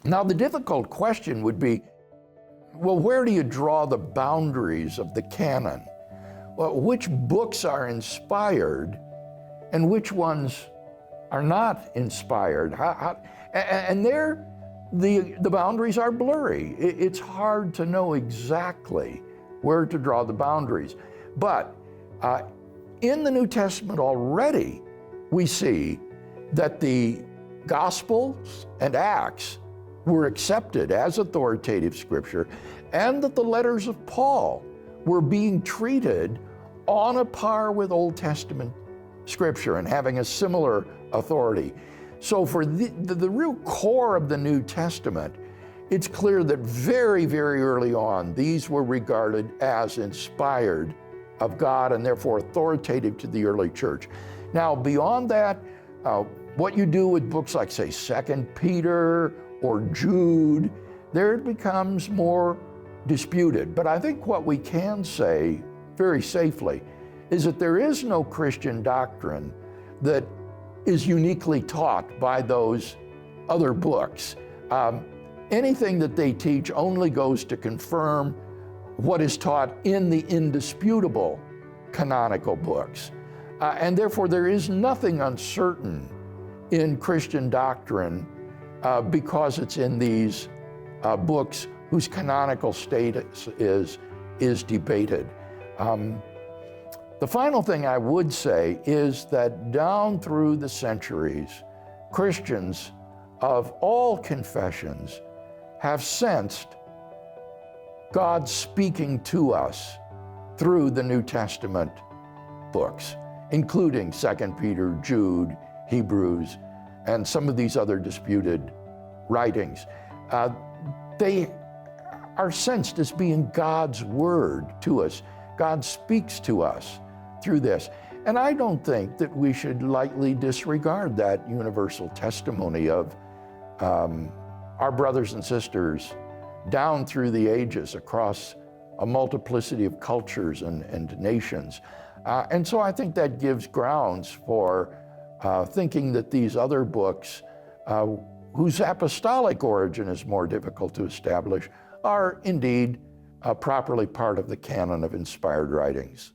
Now, the difficult question would be, well, where do you draw the boundaries of the canon? Well, which books are inspired and which ones are not inspired? And there, the boundaries are blurry. It's hard to know exactly where to draw the boundaries. But in the New Testament already, we see that the Gospels and Acts were accepted as authoritative scripture, and that the letters of Paul were being treated on a par with Old Testament scripture and having a similar authority. So for the real core of the New Testament, it's clear that very, very early on, these were regarded as inspired of God and therefore authoritative to the early church. Now, beyond that, what you do with books like, say, 2 Peter or Jude, there it becomes more disputed. But I think what we can say very safely is that there is no Christian doctrine that is uniquely taught by those other books. Anything that they teach only goes to confirm what is taught in the indisputable canonical books. And therefore, there is nothing uncertain in Christian doctrine because it's in these books whose canonical status is debated. The final thing I would say is that down through the centuries, Christians of all confessions have sensed God speaking to us through the New Testament books, including 2 Peter, Jude, Hebrews, and some of these other disputed writings. They are sensed as being God's word to us. God speaks to us through this. And I don't think that we should lightly disregard that universal testimony of our brothers and sisters down through the ages across a multiplicity of cultures and nations. And so I think that gives grounds for thinking that these other books, whose apostolic origin is more difficult to establish, are indeed properly part of the canon of inspired writings.